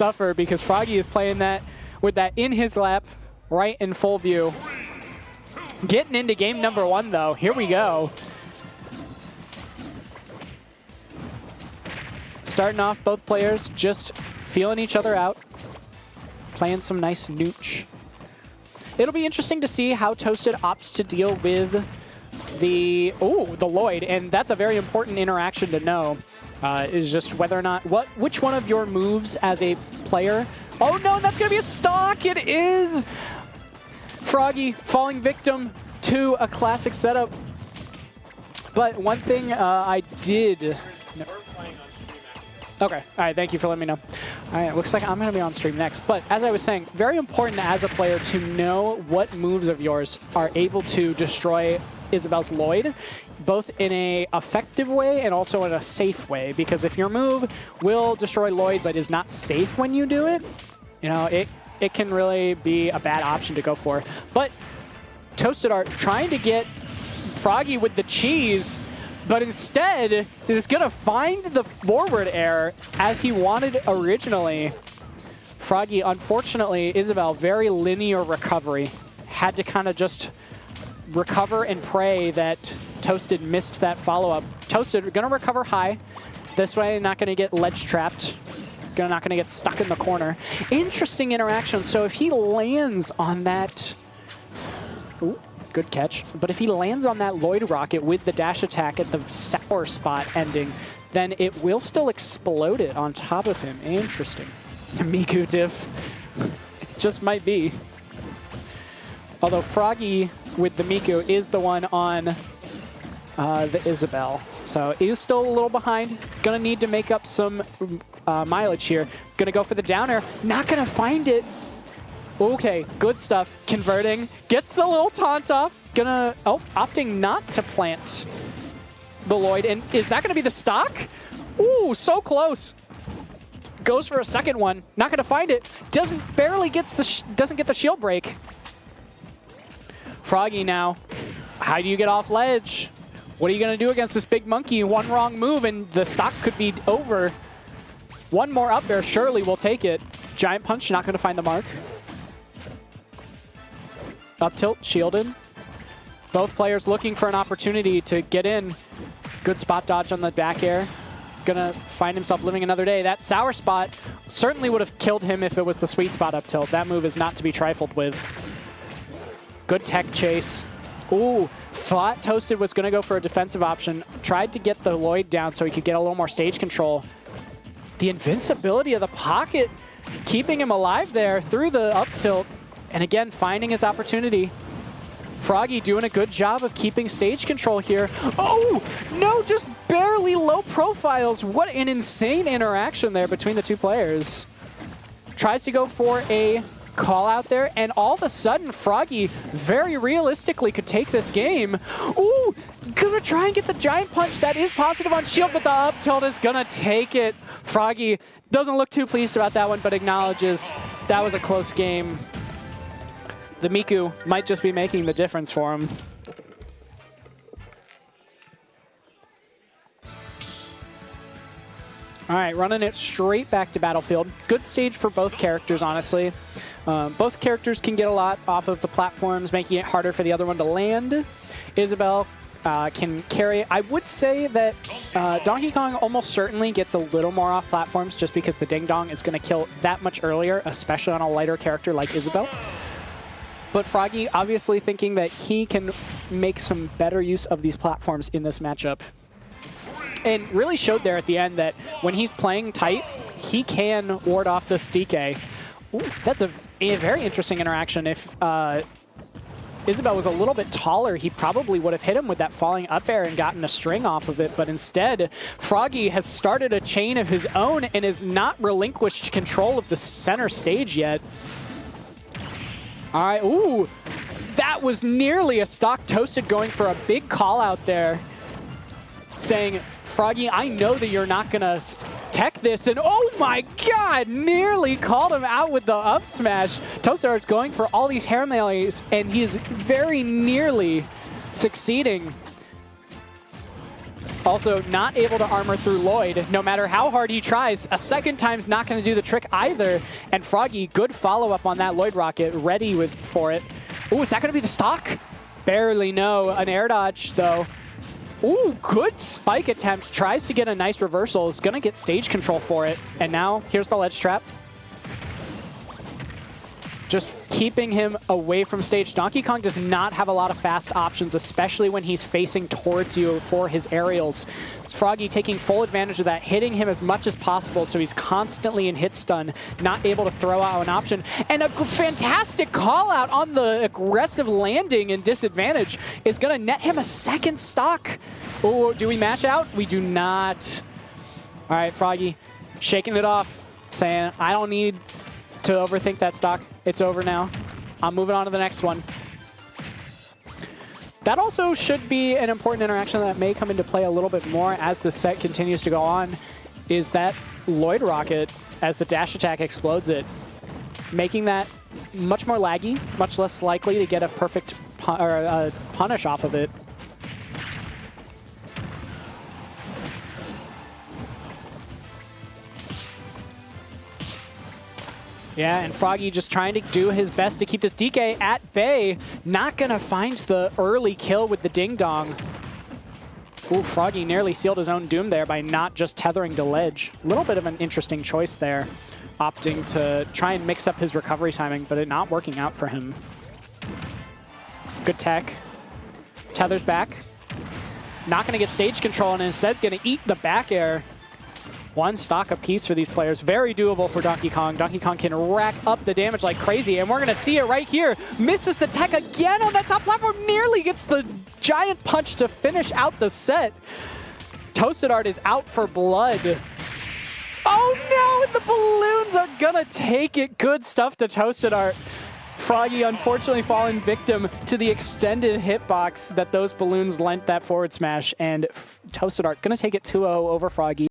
suffer because Froggy is playing that with that in his lap, right in full view. Getting into game number 1, though. Here we go. Starting off, both players just feeling each other out, playing some nice nooch. It'll be interesting to see how Toasted opts to deal with the Lloyd, and that's a very important interaction to know. Is just whether or not which one of your moves as a player. Oh no, that's gonna be a stock. It is Froggy falling victim to a classic setup. But one thing I did. No. Okay, all right, thank you for letting me know. All right, looks like I'm gonna be on stream next. But as I was saying, very important as a player to know what moves of yours are able to destroy Isabelle's Lloyd, both in a effective way and also in a safe way. Because if your move will destroy Lloyd but is not safe when you do it, you know, it can really be a bad option to go for. But ToastedArt trying to get Froggy with the cheese, but instead is going to find the forward air as he wanted originally. Froggy, unfortunately, Isabelle, very linear recovery. Had to kind of just recover and pray that Toasted missed that follow-up. Toasted going to recover high. This way, not going to get ledge trapped. Not going to get stuck in the corner. Interesting interaction. So if he lands on that... Ooh, good catch. But if he lands on that Lloyd rocket with the dash attack at the sour spot ending, then it will still explode it on top of him. Interesting. Miku diff. Just might be. Although Froggy with the Miku is the one on the Isabelle. So he is still a little behind. He's going to need to make up some mileage here. Going to go for the down air. Not going to find it. Okay, good stuff. Converting. Gets the little taunt off. Gonna, opting not to plant the Lloyd. And is that going to be the stock? Ooh, so close. Goes for a second one. Not going to find it. Barely gets the, doesn't get the shield break. Froggy now. How do you get off ledge? What are you going to do against this big monkey? One wrong move and the stock could be over. One more up air surely will take it. Giant punch, not going to find the mark. Up tilt, shielded. Both players looking for an opportunity to get in. Good spot dodge on the back air. Gonna find himself living another day. That sour spot certainly would have killed him if it was the sweet spot up tilt. That move is not to be trifled with. Good tech chase. Ooh, thought Toasted was gonna go for a defensive option. Tried to get the Lloyd down so he could get a little more stage control. The invincibility of the pocket, keeping him alive there through the up tilt. And again, finding his opportunity. Froggy doing a good job of keeping stage control here. Oh, no, just barely low profiles. What an insane interaction there between the two players. Tries to go for a call out there, and all of a sudden, Froggy very realistically could take this game. Ooh, gonna try and get the giant punch. That is positive on shield, but the up tilt is gonna take it. Froggy doesn't look too pleased about that one, but acknowledges that was a close game. The Miku might just be making the difference for him. All right, running it straight back to Battlefield. Good stage for both characters, honestly. Both characters can get a lot off of the platforms, making it harder for the other one to land. Isabelle can carry. I would say that Donkey Kong almost certainly gets a little more off platforms just because the Ding Dong is going to kill that much earlier, especially on a lighter character like Isabelle. But Froggy obviously thinking that he can make some better use of these platforms in this matchup. And really showed there at the end that when he's playing tight, he can ward off this DK. Ooh, that's a very interesting interaction. If Isabelle was a little bit taller, he probably would have hit him with that falling up air and gotten a string off of it. But instead, Froggy has started a chain of his own and has not relinquished control of the center stage yet. All right, ooh, that was nearly a stock. Toasted going for a big call out there, saying, Froggy, I know that you're not going to tech this, and oh my god, nearly called him out with the up smash. ToastedArt's going for all these hair melees, and he's very nearly succeeding. Also, not able to armor through Lloyd, no matter how hard he tries. A second time's not going to do the trick either. And Froggy, good follow-up on that Lloyd rocket, ready for it. Ooh, is that going to be the stock? Barely, no. An air dodge, though. Ooh, good spike attempt. Tries to get a nice reversal. Is going to get stage control for it. And now, here's the ledge trap. Just keeping him away from stage. Donkey Kong does not have a lot of fast options, especially when he's facing towards you for his aerials. Froggy taking full advantage of that, hitting him as much as possible, so he's constantly in hit stun, not able to throw out an option. And a fantastic call out on the aggressive landing and disadvantage is going to net him a second stock. Oh, do we match out? We do not. All right, Froggy shaking it off, saying, I don't need to overthink that stock. It's over now. I'm moving on to the next one. That also should be an important interaction that may come into play a little bit more as the set continues to go on, is that Lloyd rocket, as the dash attack explodes it, making that much more laggy, much less likely to get a perfect punish off of it. Yeah, and Froggy just trying to do his best to keep this DK at bay. Not going to find the early kill with the ding-dong. Ooh, Froggy nearly sealed his own doom there by not just tethering to ledge. A little bit of an interesting choice there, opting to try and mix up his recovery timing, but it not working out for him. Good tech. Tethers back. Not going to get stage control, and instead going to eat the back air. One stock apiece for these players. Very doable for Donkey Kong. Donkey Kong can rack up the damage like crazy, and we're going to see it right here. Misses the tech again on that top platform. Nearly gets the giant punch to finish out the set. ToastedArt is out for blood. Oh no, and the balloons are going to take it. Good stuff to ToastedArt. Froggy unfortunately falling victim to the extended hitbox that those balloons lent that forward smash, and ToastedArt going to take it 2-0 over Froggy.